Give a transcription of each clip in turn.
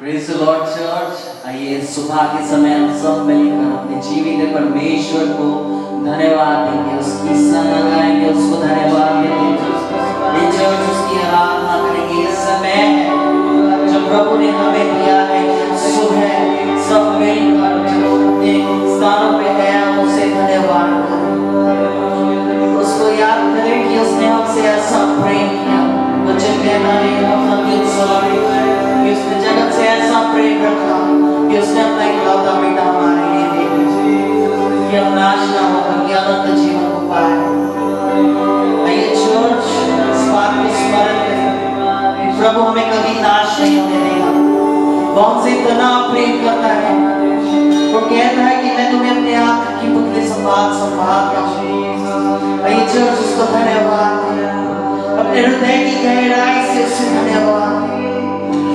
Praise the Lord church. आइए सुबह के समय हम सब मिलकर अपने जीवित परमेश्वर को धन्यवाद देंगे, उसकी संग गाएंगे, उसको धन्यवाद देंगे। ये चर्च उसकी आराधना करेंगे। इस समय जो प्रभु ने हमें दिया है, सुबह सब मिलकर जो अपने स्थानों पे है उसे धन्यवाद करें, उसको याद करें कि उसने हमसे ऐसा प्रेम किया। तो जब कहना है हम सॉरी कि उसने जगत से ऐसा प्रेम रखा कि उसने अपना इकलौता बेटा हमारे लिए दे दिया कि हम नाश ना हो बल्कि अनंत जीवन को पाए। आइए चर्च इस बात को स्मरण करें, प्रभु हमें कभी नाश नहीं होने देगा। वो हमसे इतना प्रेम करता है, वो कहता है कि मैं तुम्हें अपने हाथ की पुतली संभाल रखूं। आइए चर्च उसको धन्यवाद दें, अपने हृदय की गहराई से उसे धन्यवाद दें,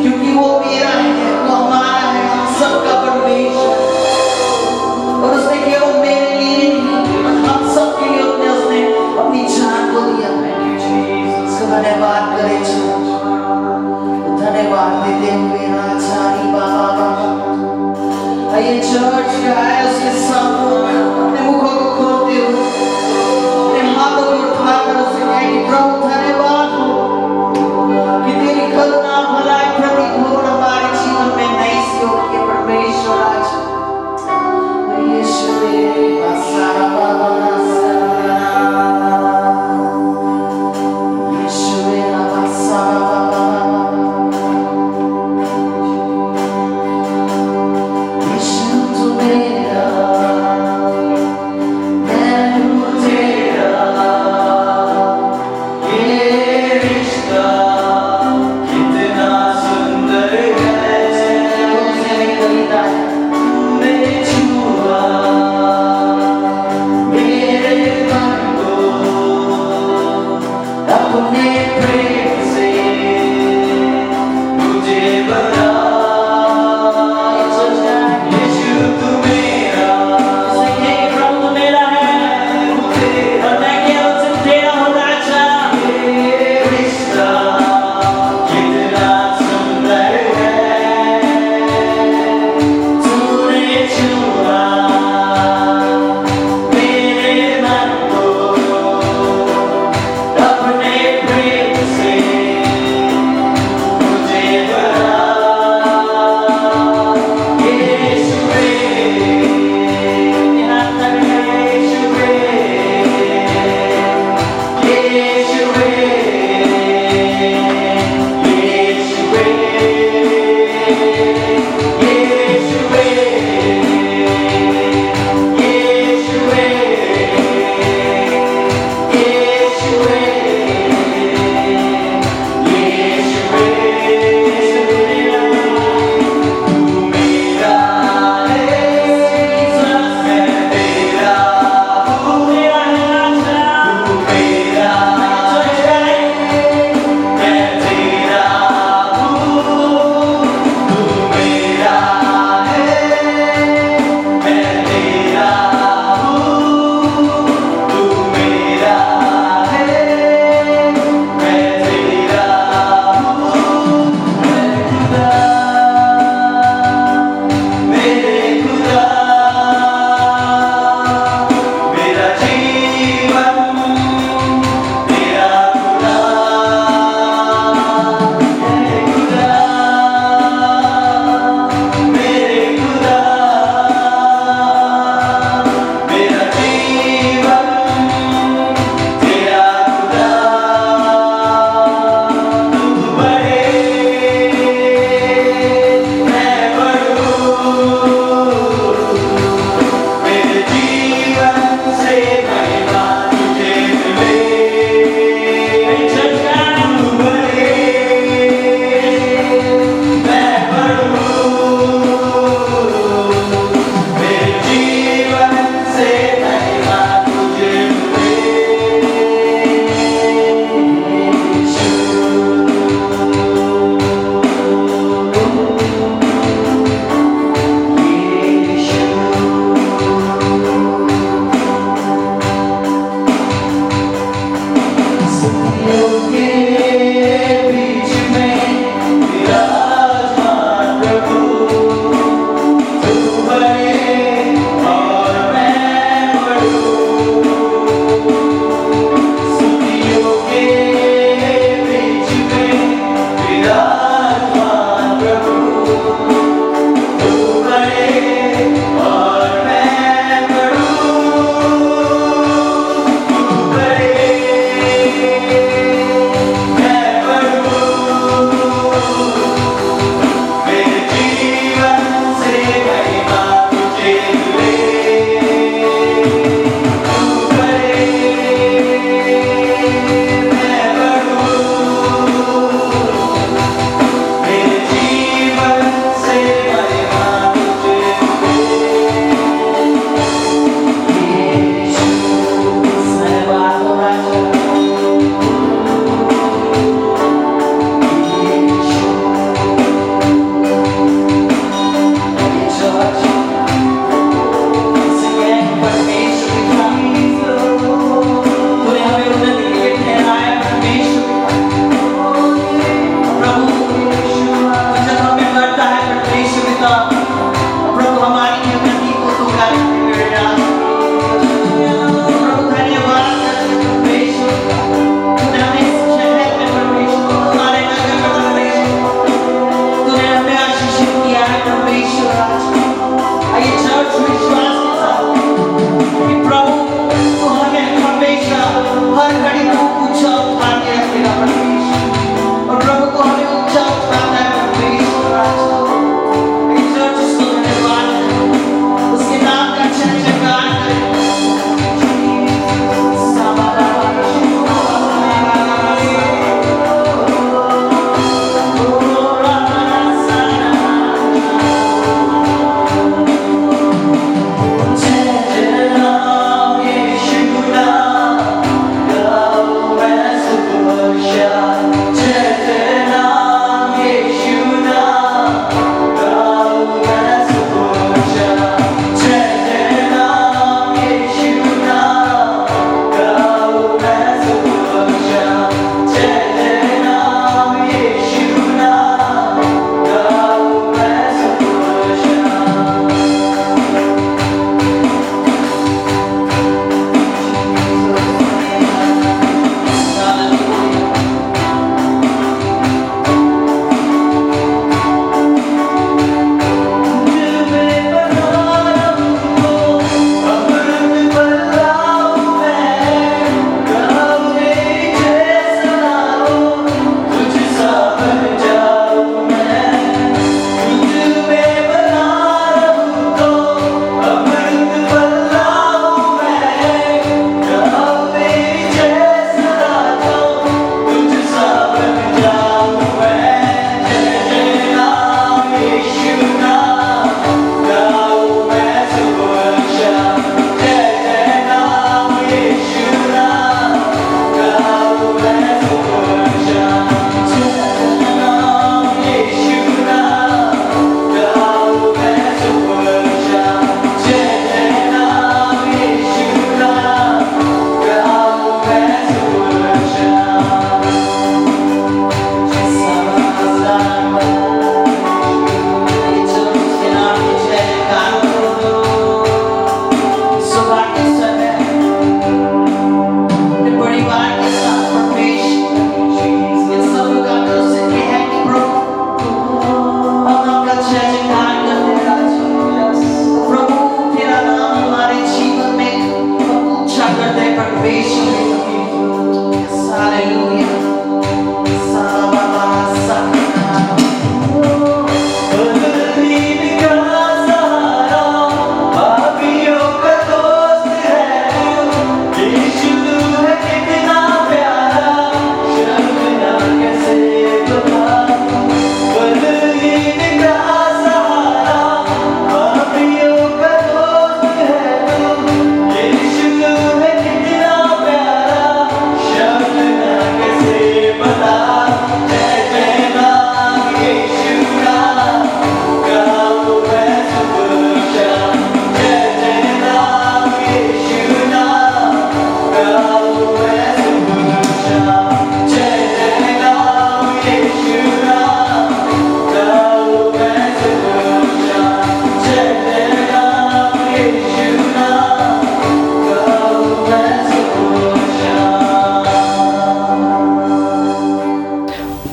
क्योंकि वो मेरा है, वो हमारा है, हम सबका परमेश्वर। और उसने केवल मेरे लिए नहीं, हम सबके लिए उसने अपनी जान को दिया है। उसको धन्यवाद करें चर्च, धन्यवाद देते हुए राजानी बाबा। आइए चर्च गाए उसके सामने, अपने मुखों को खोलते हुए, अपने हाथों को उठाकर उसे कहें कि प्रभु धन्यवाद हो कि तेरी करुणा भलाई प्रति घोर हमारे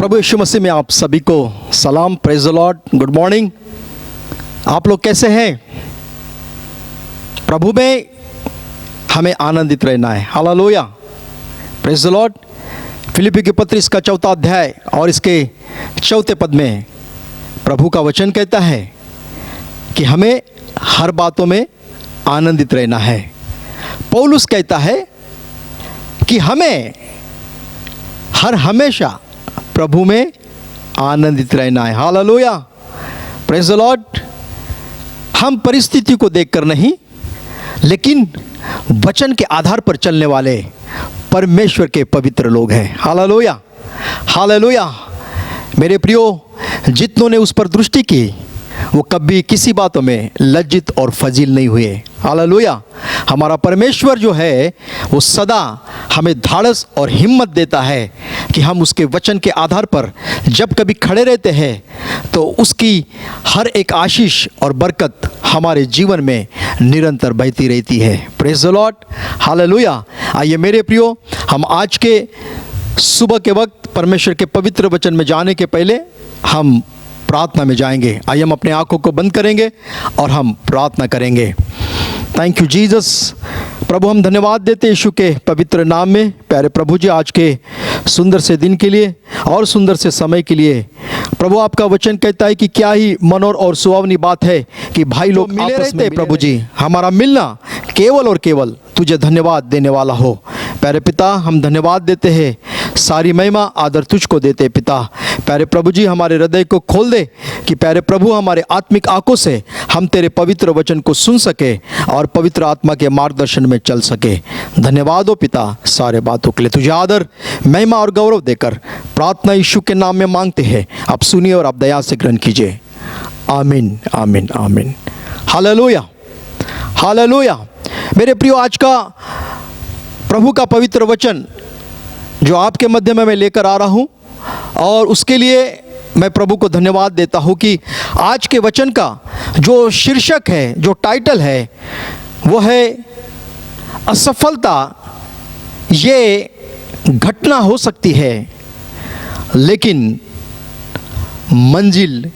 प्रभु यीशु मसीह में आप सभी को सलाम, praise the Lord, good morning. आप लोग कैसे हैं? प्रभु में हमें आनंदित रहना है। Hallelujah, praise the lord. फिलिप्पी की पत्री इसका 4वां अध्याय और इसके 4 पद में प्रभु का वचन कहता है कि हमें हर बातों में आनंदित रहना है। पौलुस कहता है कि हमें हमेशा प्रभु में आनंदित रहना है। Hallelujah, praise the Lord. हम परिस्थिति को देखकर नहीं, लेकिन वचन के आधार पर चलने वाले परमेश्वर के पवित्र लोग हैं। Hallelujah, hallelujah. मेरे प्रियो, जितनों ने उस पर दृष्टि की वो कभी किसी बातों में लज्जित और फजील नहीं हुए। हालेलुया। हमारा परमेश्वर जो है वो सदा हमें धाड़स और हिम्मत देता है कि हम उसके वचन के आधार पर जब कभी खड़े रहते हैं तो उसकी हर एक आशीष और बरकत हमारे जीवन में निरंतर बहती रहती है। Praise the lord, hallelujah. आइए मेरे प्रियो, हम आज के सुबह के वक्त परमेश्वर के पवित्र वचन में जाने के पहले हम प्रार्थना में जाएंगे। आइए हम अपने आंखों को बंद करेंगे और हम प्रार्थना करेंगे। Thank you Jesus. प्रभु, हम धन्यवाद देते यीशु के पवित्र नाम में। प्यारे प्रभु जी, आज के सुंदर से दिन के लिए और सुंदर से समय के लिए प्रभु, आपका वचन कहता है कि क्या ही मनोहर और सुहावनी बात है कि भाई लोग मिले रहते। प्रभु जी, हमारा मिलना केवल और केवल तुझे धन्यवाद देने वाला हो। प्यारे पिता, हम धन्यवाद देते हैं, सारी महिमा आदर तुझको देते पिता। प्यारे प्रभु जी, हमारे हृदय को खोल दे कि प्यारे प्रभु हमारे आत्मिक आंखों से हम तेरे पवित्र वचन को सुन सके और पवित्र आत्मा के मार्गदर्शन में चल सके। धन्यवाद हो पिता सारे बातों के लिए। तुझे आदर, महिमा और गौरव देकर प्रार्थना यीशु के नाम में मांगते हैं। आप सुनिए और आप दया से ग्रहण कीजिए। आमीन, आमीन, आमीन। Hallelujah, hallelujah. मेरे प्रियो, आज का प्रभु का पवित्र वचन जो आपके मध्य में मैं लेकर आ रहा हूँ, और उसके लिए मैं प्रभु को धन्यवाद देता हूँ कि आज के वचन का जो शीर्षक है, जो टाइटल है, वो है असफलता ये घटना हो सकती है लेकिन मंजिल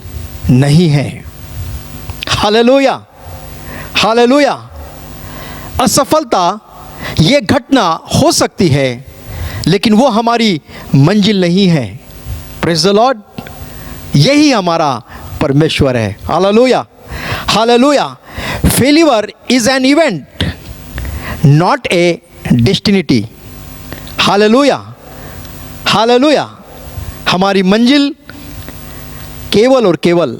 नहीं है। Hallelujah, hallelujah. असफलता ये घटना हो सकती है लेकिन वो हमारी मंजिल नहीं है। Praise the lord. यही हमारा परमेश्वर है। Hallelujah, hallelujah. Failure is an event, not a destinity. Hallelujah, hallelujah. हमारी मंजिल केवल और केवल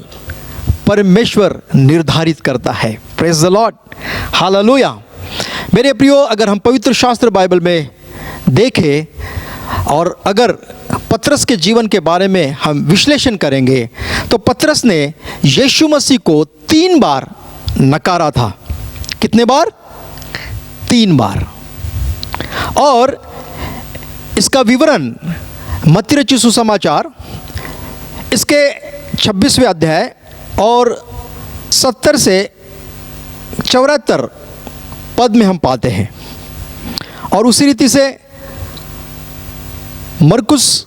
परमेश्वर निर्धारित करता है। Praise the lord, hallelujah. मेरे प्रियो, अगर हम पवित्र शास्त्र बाइबल में देखें और अगर पतरस के जीवन के बारे में हम विश्लेषण करेंगे तो पतरस ने यीशु मसीह को 3 बार नकारा था। कितने बार? 3 बार। और इसका विवरण मत्ती रचित सुसमाचार इसके 26वें अध्याय और 70 से 74 पद में हम पाते हैं। और उसी रीति से मरकुस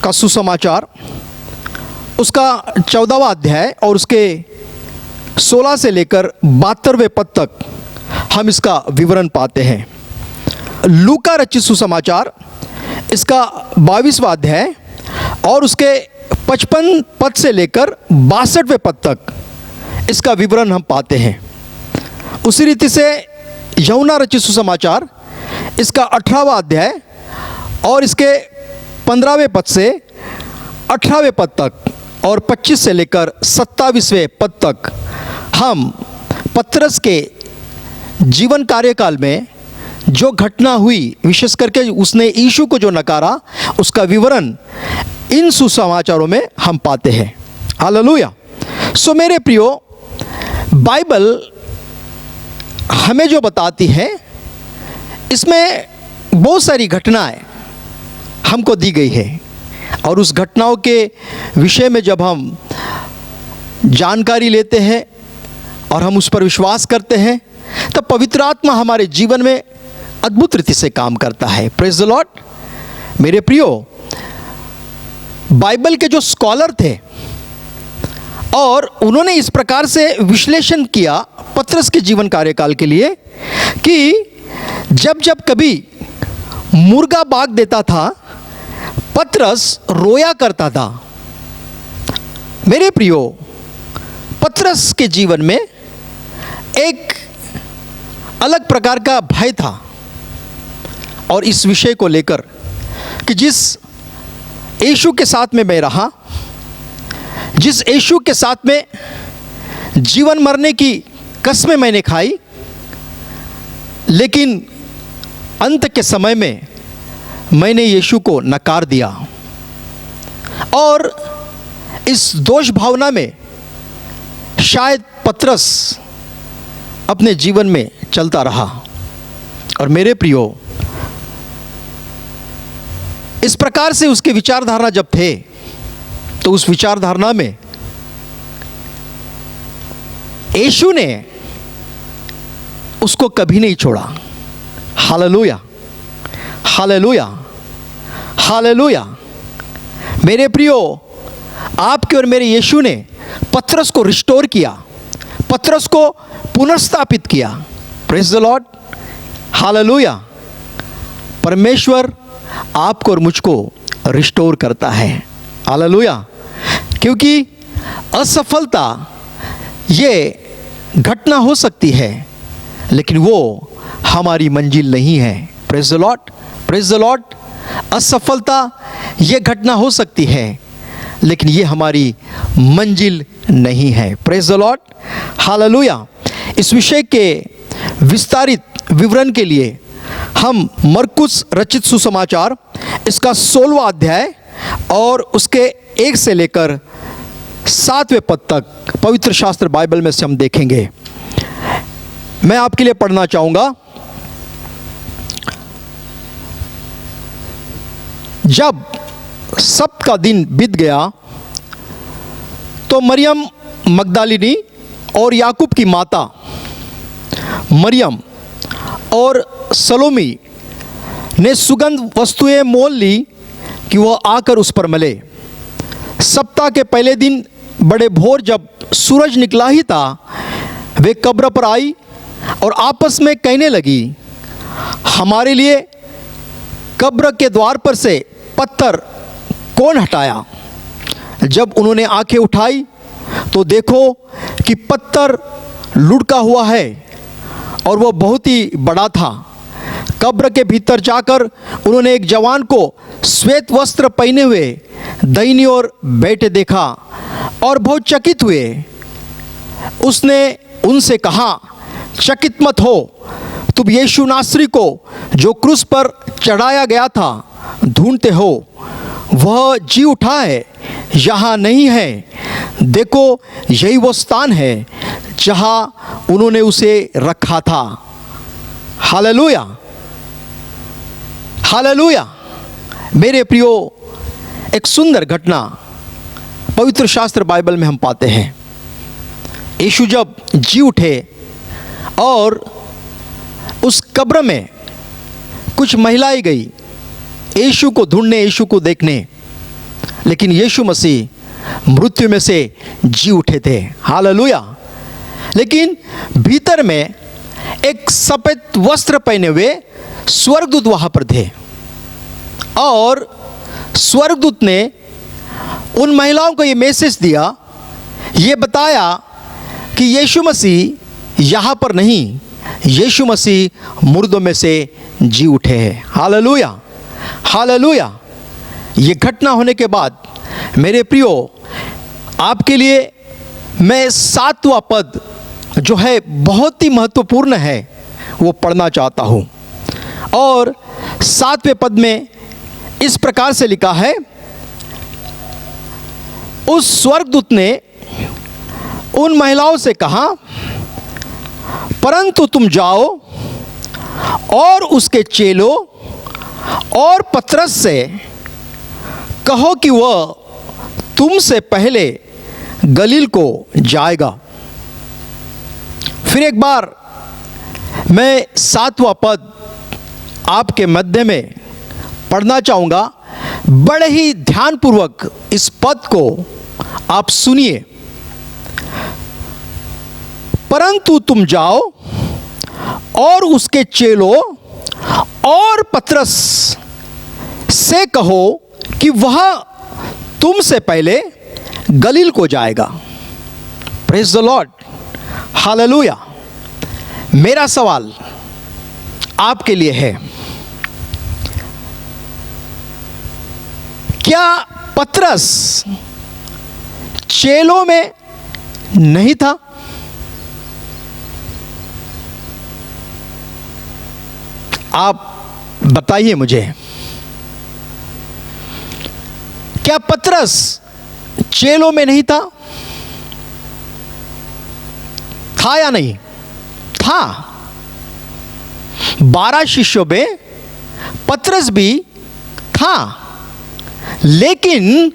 का सुसमाचार उसका 14वां अध्याय और उसके 16 से लेकर 72वें पद तक हम इसका विवरण पाते हैं। लूका रचित सुसमाचार इसका 22वां अध्याय और उसके 55 पद से लेकर 62वें पद तक इसका विवरण हम पाते हैं। उसी रीति से यूहन्ना रचित सुसमाचार इसका 18वां अध्याय और इसके 15वें पद से 18वें पद तक और 25 से लेकर 27वें पद तक हम पतरस के जीवन कार्यकाल में जो घटना हुई, विशेष करके उसने यीशु को जो नकारा, उसका विवरण इन सुसमाचारों में हम पाते हैं। हालेलुया। सो मेरे प्रियो, बाइबल हमें जो बताती है इसमें बहुत सारी घटनाएं हमको दी गई है, और उस घटनाओं के विषय में जब हम जानकारी लेते हैं और हम उस पर विश्वास करते हैं तब पवित्र आत्मा हमारे जीवन में अद्भुत रीति से काम करता है। Praise the lord. मेरे प्रियो, बाइबल के जो स्कॉलर थे और उन्होंने इस प्रकार से विश्लेषण किया पतरस के जीवन कार्यकाल के लिए कि जब जब कभी मुर्गा बाग देता था, पतरस रोया करता था। मेरे प्रियो, पतरस के जीवन में एक अलग प्रकार का भय था और इस विषय को लेकर कि जिस यीशु के साथ में मैं रहा, जिस यीशु के साथ में जीवन मरने की कसमें मैंने खाई, लेकिन अंत के समय में मैंने यीशु को नकार दिया और इस दोष भावना में शायद पतरस अपने जीवन में चलता रहा। और मेरे प्रियो, इस प्रकार से उसके विचारधारा जब थे तो उस विचारधारा में यीशु ने उसको कभी नहीं छोड़ा। Hallelujah, hallelujah, hallelujah. मेरे प्रियो, आपके और मेरे यीशु ने पतरस को रिस्टोर किया, पतरस को पुनर्स्थापित किया। Praise the lord, hallelujah. परमेश्वर आपको और मुझको रिस्टोर करता है। हालेलुया। क्योंकि असफलता ये घटना हो सकती है, लेकिन वो हमारी मंजिल नहीं है। Praise the Lord, praise the Lord. असफलता ये घटना हो सकती है, लेकिन ये हमारी मंजिल नहीं है। Praise the lord, hallelujah. इस विषय के विस्तारित विवरण के लिए हम मरकुस रचित सुसमाचार इसका 16वां अध्याय और उसके 1 से लेकर 7वें पद तक पवित्र शास्त्र बाइबल में से हम देखेंगे। मैं आपके लिए पढ़ना चाहूँगा। जब सब्त का दिन बीत गया तो मरियम मगदलिनी और याकूब की माता मरियम और सलोमी ने सुगंध वस्तुएं मोल ली कि वह आकर उस पर मले। सप्ताह के पहले दिन बड़े भोर जब सूरज निकला ही था, वे कब्र पर आई और आपस में कहने लगी, हमारे लिए कब्र के द्वार पर से पत्थर कौन हटाया? जब उन्होंने आंखें उठाई तो देखो कि पत्थर लुढ़का हुआ है और वह बहुत ही बड़ा था। कब्र के भीतर जाकर उन्होंने एक जवान को श्वेत वस्त्र पहने हुए दाहिनी ओर बैठे देखा और बहुत चकित हुए। उसने उनसे कहा, चकित मत हो, तुम यीशु नासरी को जो क्रूस पर चढ़ाया गया था ढूंढते हो। वह जी उठा है, यहाँ नहीं है। देखो, यही वो स्थान है जहाँ उन्होंने उसे रखा था। Hallelujah, hallelujah. मेरे प्रियो, एक सुंदर घटना पवित्र शास्त्र बाइबल में हम पाते हैं। यीशु जब जी उठे और उस कब्र में कुछ महिलाएं गई यीशु को ढूंढने, यीशु को देखने, लेकिन यीशु मसीह मृत्यु में से जी उठे थे। हालेलुया। लेकिन भीतर में एक सफेद वस्त्र पहने हुए स्वर्गदूत वहां पर थे और स्वर्गदूत ने उन महिलाओं को ये मैसेज दिया, ये बताया कि यीशु मसीह यहाँ पर नहीं, यीशु मसीह मुर्दों में से जी उठे हैं। Hallelujah, hallelujah. ये घटना होने के बाद मेरे प्रियो, आपके लिए मैं 7वां पद जो है बहुत ही महत्वपूर्ण है वो पढ़ना चाहता हूँ। और 7वें पद में इस प्रकार से लिखा है, उस स्वर्गदूत ने उन महिलाओं से कहा, परंतु तुम जाओ और उसके चेलों और पतरस से कहो कि वह तुमसे पहले गलील को जाएगा। फिर एक बार मैं 7वां पद आपके मध्य में पढ़ना चाहूँगा। बड़े ही ध्यानपूर्वक इस पद को आप सुनिए। परंतु तुम जाओ और उसके चेलों और पतरस से कहो कि वह तुमसे पहले गलील को जाएगा। Praise the lord, hallelujah. मेरा सवाल आपके लिए है, क्या पतरस चेलों में नहीं था? आप बताइए मुझे, क्या पतरस चेलों में नहीं था? था या नहीं था? 12 शिष्यों में पतरस भी था, लेकिन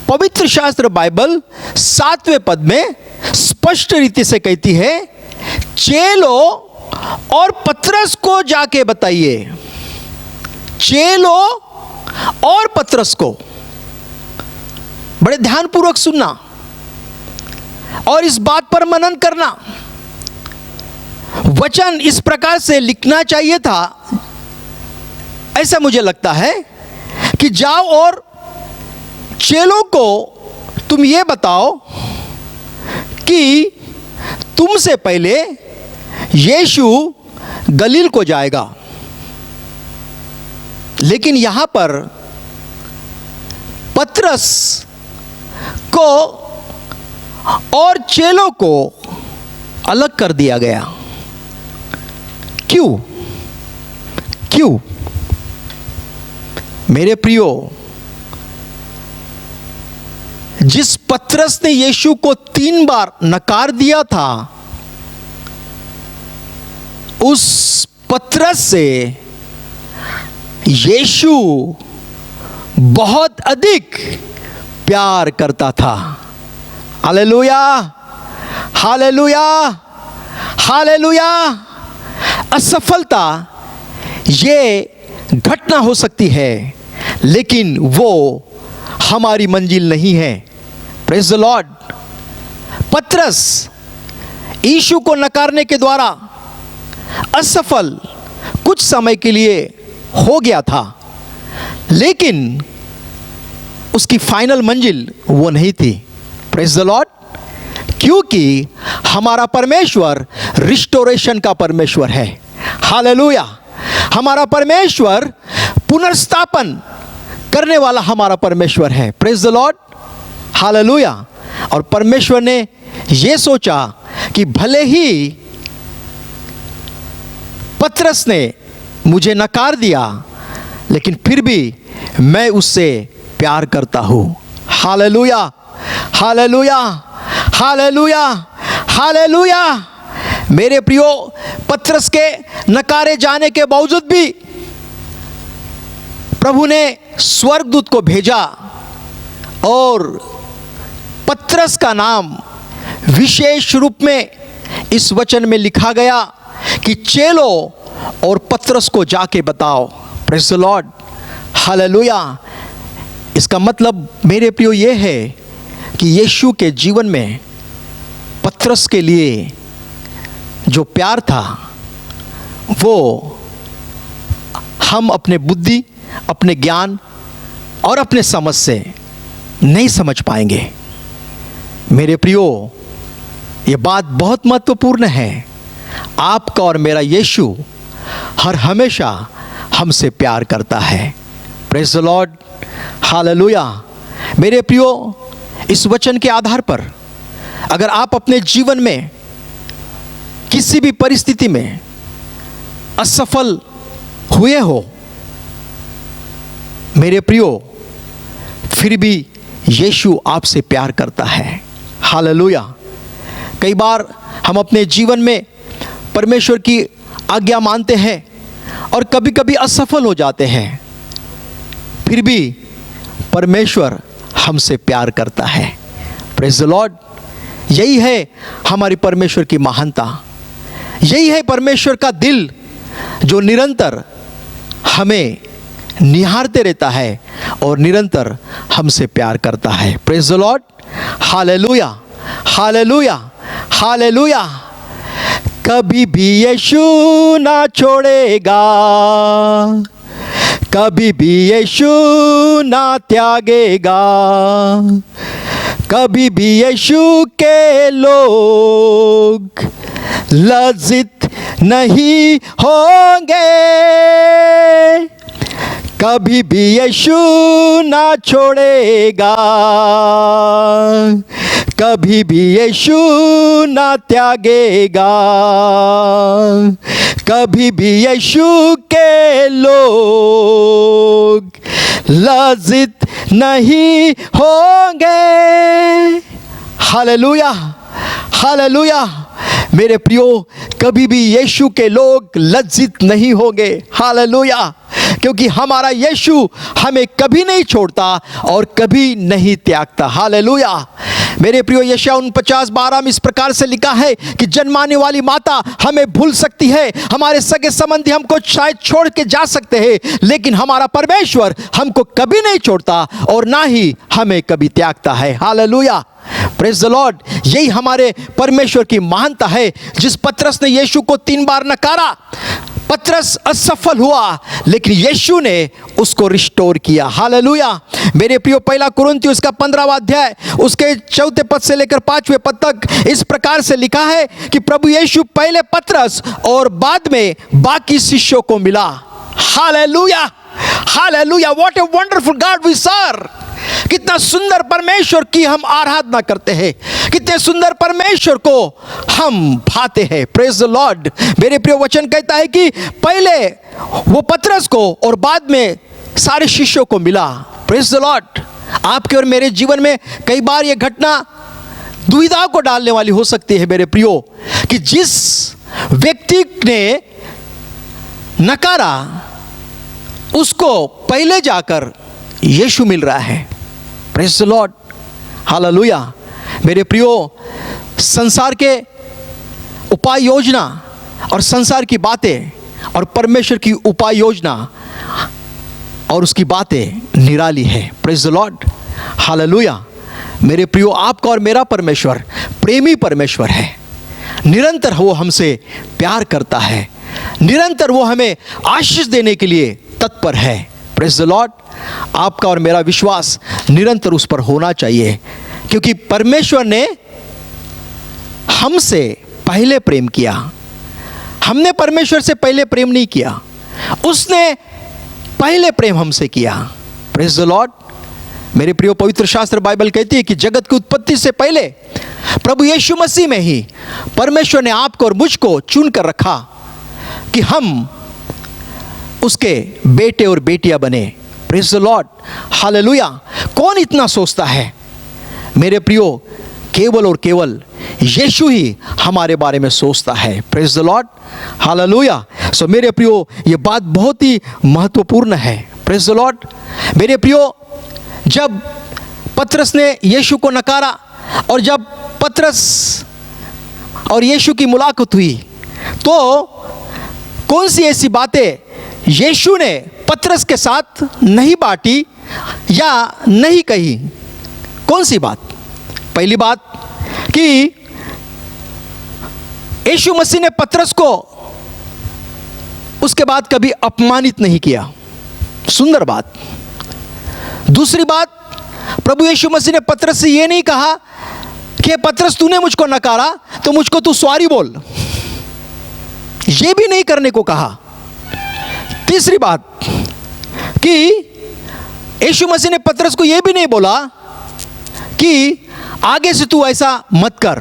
पवित्र शास्त्र बाइबल 7वें पद में स्पष्ट रीति से कहती है, चेलों और पतरस को जाके बताइए। चेलों और पतरस को। बड़े ध्यानपूर्वक सुनना और इस बात पर मनन करना। वचन इस प्रकार से लिखना चाहिए था, ऐसा मुझे लगता है, कि जाओ और चेलों को तुम ये बताओ कि तुमसे पहले यीशु गलील को जाएगा। लेकिन यहां पर पतरस को और चेलों को अलग कर दिया गया। क्यों? क्यों? मेरे प्रियो, जिस पतरस ने यीशु को 3 बार नकार दिया था, उस पतरस से यीशु बहुत अधिक प्यार करता था। Hallelujah, hallelujah, hallelujah. असफलता ये घटना हो सकती है, लेकिन वो हमारी मंजिल नहीं है। Praise the Lord. पतरस यीशु को नकारने के द्वारा असफल कुछ समय के लिए हो गया था, लेकिन उसकी फाइनल मंजिल वो नहीं थी। Praise the Lord. क्योंकि हमारा परमेश्वर रिस्टोरेशन का परमेश्वर है। हालेलुया। हमारा परमेश्वर पुनर्स्थापन करने वाला हमारा परमेश्वर है। Praise the lord, hallelujah. और परमेश्वर ने यह सोचा कि भले ही पतरस ने मुझे नकार दिया, लेकिन फिर भी मैं उससे प्यार करता हूं। Hallelujah, hallelujah, hallelujah, hallelujah. मेरे प्रियो, पतरस के नकारे जाने के बावजूद भी प्रभु ने स्वर्गदूत को भेजा और पतरस का नाम विशेष रूप में इस वचन में लिखा गया कि चेलों और पतरस को जाके बताओ। Praise the lord, hallelujah. इसका मतलब मेरे प्रियो ये है कि यीशु के जीवन में पतरस के लिए जो प्यार था, वो हम अपने बुद्धि, अपने ज्ञान और अपने समझ से नहीं समझ पाएंगे। मेरे प्रियो, ये बात बहुत महत्वपूर्ण है। आपका और मेरा यीशु हर हमेशा हमसे प्यार करता है। Praise the lord, hallelujah. मेरे प्रियो, इस वचन के आधार पर अगर आप अपने जीवन में किसी भी परिस्थिति में असफल हुए हो, मेरे प्रियो, फिर भी यीशु आपसे प्यार करता है। हालेलुया। कई बार हम अपने जीवन में परमेश्वर की आज्ञा मानते हैं और कभी कभी असफल हो जाते हैं, फिर भी परमेश्वर हमसे प्यार करता है। Praise the lord. यही है हमारी परमेश्वर की महानता, यही है परमेश्वर का दिल जो निरंतर हमें निहारते रहता है और निरंतर हमसे प्यार करता है। Praise the lord, hallelujah, hallelujah, hallelujah. कभी भी यीशु ना छोड़ेगा, कभी भी यीशु ना त्यागेगा, कभी भी यीशु के लोग लज्जित नहीं होंगे, कभी भी यीशु ना छोड़ेगा, कभी भी यीशु ना त्यागेगा, कभी भी यीशु के लोग लज्जित नहीं होंगे। Hallelujah, hallelujah. मेरे प्रियो, कभी भी यीशु के लोग लज्जित नहीं होंगे। हालेलुया, क्योंकि हमारा यीशु हमें कभी नहीं छोड़ता और कभी नहीं त्यागता। हालेलुया। मेरे प्रियो, यशायाह 49:12 में इस प्रकार से लिखा है कि जन्माने वाली माता हमें भूल सकती है, हमारे सगे संबंधी हमको शायद छोड़ के जा सकते हैं, लेकिन हमारा परमेश्वर हमको कभी नहीं छोड़ता और ना ही हमें कभी त्यागता है। Hallelujah, praise the lord. यही हमारे परमेश्वर की महानता है। जिस पतरस ने यीशु को 3 बार नकारा, पतरस असफल हुआ, लेकिन यीशु ने उसको रिस्टोर किया। हालेलुया। मेरे प्रियो, 1 कुरिन्थियों उसका 15वां अध्याय उसके 4 पद से लेकर 5वें पद तक इस प्रकार से लिखा है कि प्रभु यीशु पहले पतरस और बाद में बाकी शिष्यों को मिला। Hallelujah, hallelujah. What a wonderful God we serve. कितना सुंदर परमेश्वर की हम आराधना करते हैं, कितने सुंदर परमेश्वर को हम भाते हैं। Praise the lord. मेरे प्रिय, वचन कहता है कि पहले वो पतरस को और बाद में सारे शिष्यों को मिला। Praise the Lord. आपके और मेरे जीवन में कई बार ये घटना दुविधा को डालने वाली हो सकती है मेरे प्रियो, कि जिस व्यक्ति ने नकारा उसको पहले जाकर यीशु मिल रहा है। Praise the lord, hallelujah. मेरे प्रियो, संसार के उपाय योजना और संसार की बातें और परमेश्वर की उपाय योजना और उसकी बातें निराली है। Praise the lord, hallelujah. मेरे प्रियो, आपका और मेरा परमेश्वर प्रेमी परमेश्वर है। निरंतर वो हमसे प्यार करता है, निरंतर वो हमें आशीष देने के लिए तत्पर है। Praise the Lord. आपका और मेरा विश्वास निरंतर उस पर होना चाहिए, क्योंकि परमेश्वर ने हमसे पहले प्रेम किया। हमने परमेश्वर से पहले प्रेम नहीं किया, उसने पहले प्रेम हमसे किया। Praise the lord. मेरे प्रियो, पवित्र शास्त्र बाइबल कहती है कि जगत की उत्पत्ति से पहले प्रभु यीशु मसीह में ही परमेश्वर ने आपको और मुझको चुन कर रखा कि हम उसके बेटे और बेटियां बने। Praise the lord, hallelujah. कौन इतना सोचता है मेरे प्रियो? केवल और केवल यीशु ही हमारे बारे में सोचता है। Praise the lord, hallelujah. So मेरे प्रियो, ये बात बहुत ही महत्वपूर्ण है। Praise the lord. मेरे प्रियो, जब पतरस ने यीशु को नकारा और जब पतरस और यीशु की मुलाकात हुई, तो कौन सी ऐसी बातें यीशु ने पतरस के साथ नहीं बांटी या नहीं कही? कौन सी बात? पहली बात कि यीशु मसीह ने पतरस को उसके बाद कभी अपमानित नहीं किया। सुंदर बात। दूसरी बात, प्रभु यीशु मसीह ने पतरस से यह नहीं कहा कि पतरस तूने मुझको नकारा तो मुझको तू सॉरी बोल, यह भी नहीं करने को कहा। तीसरी बात कि यीशु मसीह ने पतरस को यह भी नहीं बोला कि आगे से तू ऐसा मत कर।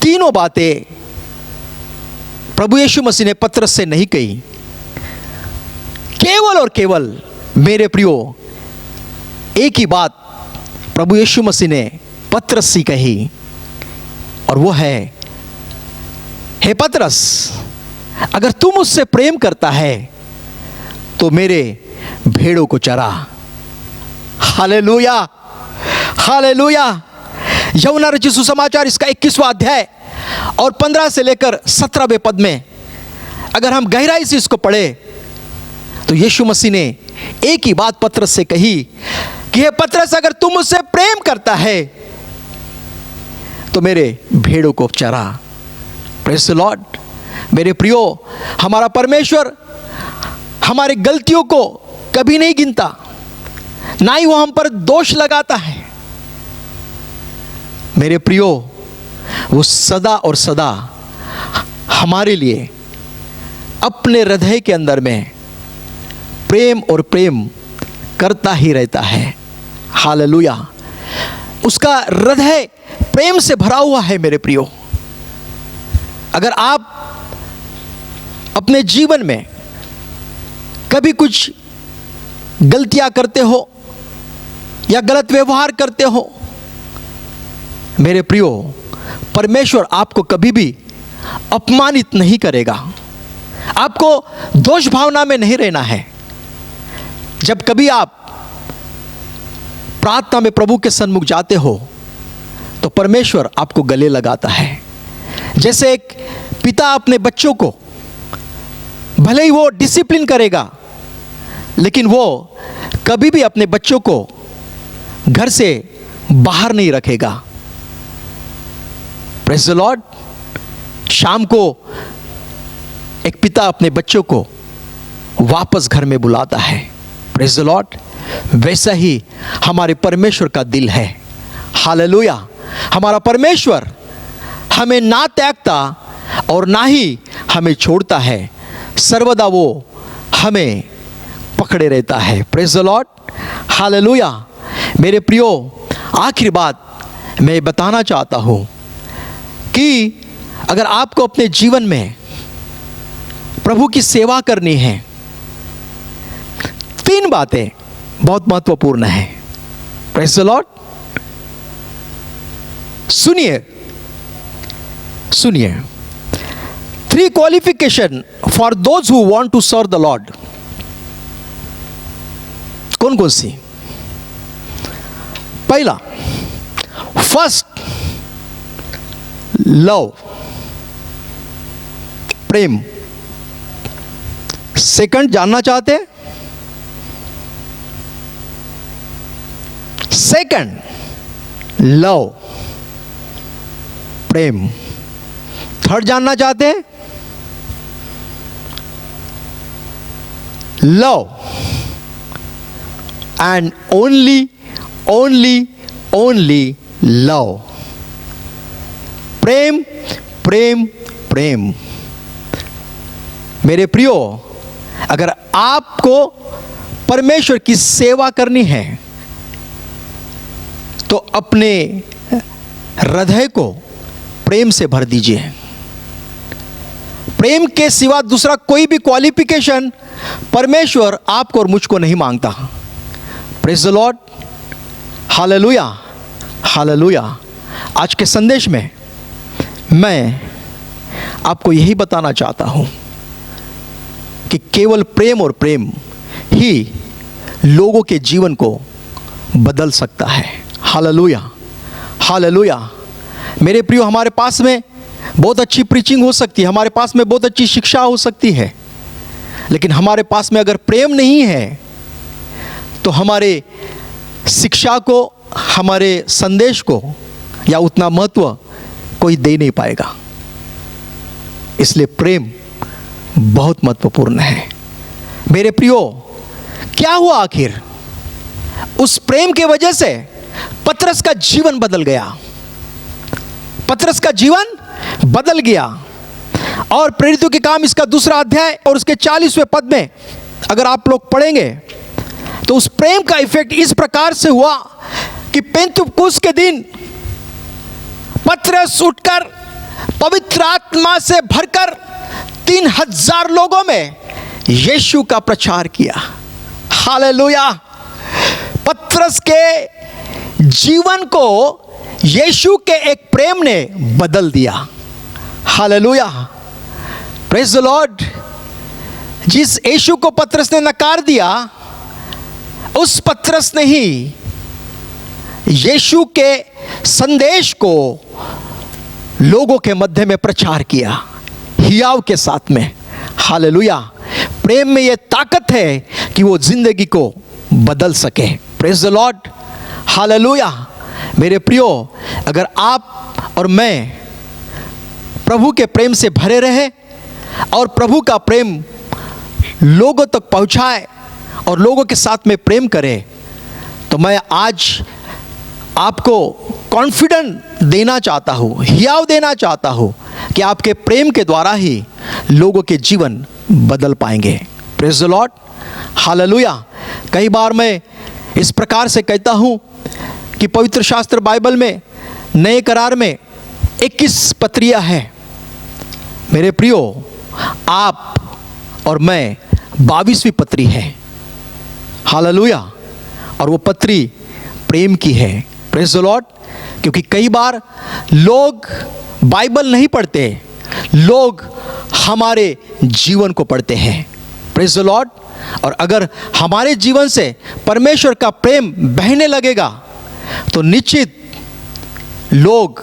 तीनों बातें प्रभु यीशु मसीह ने पतरस से नहीं कही। केवल और केवल मेरे प्रियो एक ही बात प्रभु यीशु मसीह ने पतरस से कही, और वो है, हे पतरस, अगर तू मुझसे प्रेम करता है तो मेरे भेड़ों को चरा। Hallelujah, hallelujah. यूहन्ना रचित सुसमाचार इसका 21वां अध्याय और 15 से लेकर 17वें पद में अगर हम गहराई से इसको पढ़े तो यीशु मसीह ने एक ही बात पतरस से कही कि हे पतरस, अगर तू मुझसे प्रेम करता है तो मेरे भेड़ों को चरा। Praise the lord. मेरे प्रियो, हमारा परमेश्वर हमारी गलतियों को कभी नहीं गिनता, ना ही वो हम पर दोष लगाता है। मेरे प्रियो, वो सदा और सदा हमारे लिए अपने हृदय के अंदर में प्रेम और प्रेम करता ही रहता है। हालेलुया। उसका हृदय प्रेम से भरा हुआ है। मेरे प्रियो, अगर आप अपने जीवन में कभी कुछ गलतियां करते हो या गलत व्यवहार करते हो, मेरे प्रियो, परमेश्वर आपको कभी भी अपमानित नहीं करेगा। आपको दोष भावना में नहीं रहना है। जब कभी आप प्रार्थना में प्रभु के सन्मुख जाते हो तो परमेश्वर आपको गले लगाता है। जैसे एक पिता अपने बच्चों को, भले ही वो डिसिप्लिन करेगा, लेकिन वो कभी भी अपने बच्चों को घर से बाहर नहीं रखेगा। Praise the Lord. शाम को एक पिता अपने बच्चों को वापस घर में बुलाता है। Praise the Lord. वैसा ही हमारे परमेश्वर का दिल है। हालेलुया। हमारा परमेश्वर हमें ना त्यागता और ना ही हमें छोड़ता है, सर्वदा वो हमें पकड़े रहता है। Praise the lord. हालेलुया। मेरे प्रियो, आखिरी बात मैं बताना चाहता हूँ कि अगर आपको अपने जीवन में प्रभु की सेवा करनी है, 3 बातें बहुत महत्वपूर्ण है। Praise the Lord. सुनिए 3 qualification for those who want to serve the Lord. कौन कौन सी? पहला, फर्स्ट, लव, प्रेम। सेकंड, जानना चाहते हैं? सेकंड, लव, प्रेम। थर्ड, जानना चाहते हैं? Love and only love. प्रेम, प्रेम, प्रेम। मेरे प्रियो, अगर आपको परमेश्वर की सेवा करनी है तो अपने हृदय को प्रेम से भर दीजिए। प्रेम के सिवा दूसरा कोई भी क्वालिफिकेशन परमेश्वर आपको और मुझको नहीं मांगता। Praise the lord. Hallelujah, hallelujah. आज के संदेश में मैं आपको यही बताना चाहता हूं कि केवल प्रेम और प्रेम ही लोगों के जीवन को बदल सकता है। Hallelujah, hallelujah. मेरे प्रियो, हमारे पास में बहुत अच्छी प्रीचिंग हो सकती है, हमारे पास में बहुत अच्छी शिक्षा हो सकती है, लेकिन हमारे पास में अगर प्रेम नहीं है तो हमारे शिक्षा को, हमारे संदेश को या उतना महत्व कोई दे नहीं पाएगा। इसलिए प्रेम बहुत महत्वपूर्ण है। मेरे प्रियो, क्या हुआ आखिर? उस प्रेम के वजह से पतरस का जीवन बदल गया। पतरस का जीवन बदल गया। और प्रेरितों के काम इसका 2 अध्याय और उसके 40वें पद में अगर आप लोग पढ़ेंगे तो उस प्रेम का इफेक्ट इस प्रकार से हुआ कि पेंतुकुस के दिन पतरस उठकर पवित्र आत्मा से भरकर 3000 लोगों में यीशु का प्रचार किया। हालेलुया। पतरस के जीवन को यीशु के एक प्रेम ने बदल दिया। हालेलुया। Praise the Lord. जिस यीशु को पतरस ने नकार दिया, उस पतरस ने ही यीशु के संदेश को लोगों के मध्य में प्रचार किया, हियाव के साथ में। हालेलुया। प्रेम में यह ताकत है कि वो जिंदगी को बदल सके। Praise the lord, hallelujah. मेरे प्रियो, अगर आप और मैं प्रभु के प्रेम से भरे रहे और प्रभु का प्रेम लोगों तक पहुंचाए और लोगों के साथ में प्रेम करें, तो मैं आज आपको कॉन्फिडेंट देना चाहता हूँ, हियाव देना चाहता हूँ कि आपके प्रेम के द्वारा ही लोगों के जीवन बदल पाएंगे। Praise the lord, hallelujah. कई बार मैं इस प्रकार से कहता हूँ कि पवित्र शास्त्र बाइबल में नए करार में 21 पत्रियाँ हैं। मेरे प्रियो, आप और मैं 22वीं पत्री है, हालेलुया। और वो पत्री प्रेम की है। Praise the Lord. क्योंकि कई बार लोग बाइबल नहीं पढ़ते, लोग हमारे जीवन को पढ़ते हैं। Praise the Lord. और अगर हमारे जीवन से परमेश्वर का प्रेम बहने लगेगा तो निश्चित लोग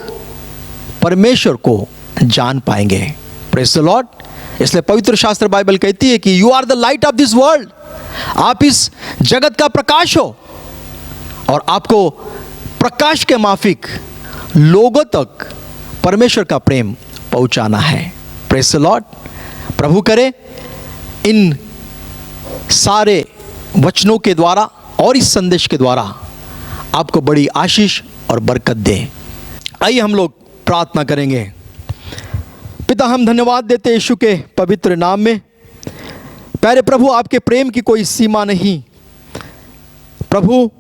परमेश्वर को जान पाएंगे। Praise the Lord. इसलिए पवित्र शास्त्र बाइबल कहती है कि you are the light of this world, आप इस जगत का प्रकाश हो और आपको प्रकाश के माफिक लोगों तक परमेश्वर का प्रेम पहुंचाना है। Praise the Lord. प्रभु करे इन सारे वचनों के द्वारा और इस संदेश के द्वारा आपको बड़ी आशीष और बरकत दे। आइए हम लोग प्रार्थना करेंगे। पिता, हम धन्यवाद देते यीशु के पवित्र नाम में। प्यारे प्रभु, आपके प्रेम की कोई सीमा नहीं। प्रभु,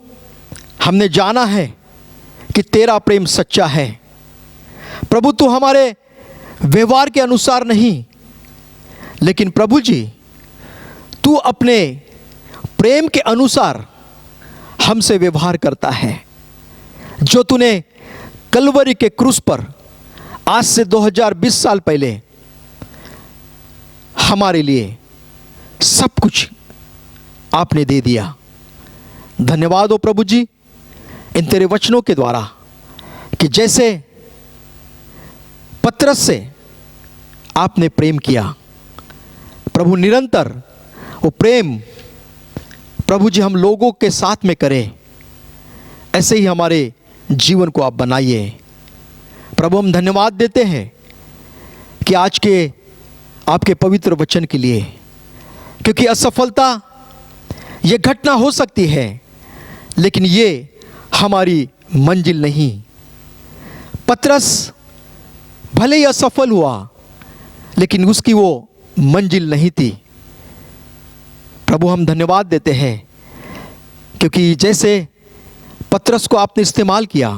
हमने जाना है कि तेरा प्रेम सच्चा है। प्रभु, तू हमारे व्यवहार के अनुसार नहीं, लेकिन प्रभु जी, तू अपने प्रेम के अनुसार हमसे व्यवहार करता है। जो तूने कलवरी के क्रूस पर आज से 2020 साल पहले हमारे लिए सब कुछ आपने दे दिया। धन्यवाद हो प्रभु जी इन तेरे वचनों के द्वारा कि जैसे पतरस से आपने प्रेम किया, प्रभु निरंतर वो प्रेम प्रभु जी हम लोगों के साथ में करें। ऐसे ही हमारे जीवन को आप बनाइए। प्रभु, हम धन्यवाद देते हैं कि आज के आपके पवित्र वचन के लिए, क्योंकि असफलता ये घटना हो सकती है, लेकिन ये हमारी मंजिल नहीं। पतरस भले ही असफल हुआ, लेकिन उसकी वो मंजिल नहीं थी। प्रभु, हम धन्यवाद देते हैं क्योंकि जैसे पतरस को आपने इस्तेमाल किया,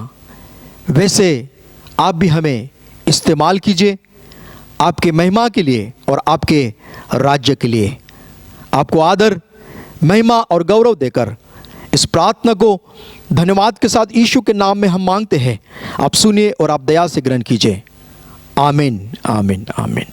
वैसे आप भी हमें इस्तेमाल कीजिए आपके महिमा के लिए और आपके राज्य के लिए। आपको आदर, महिमा और गौरव देकर इस प्रार्थना को धन्यवाद के साथ यीशु के नाम में हम मांगते हैं। आप सुनिए और आप दया से ग्रहण कीजिए। आमीन, आमीन, आमीन।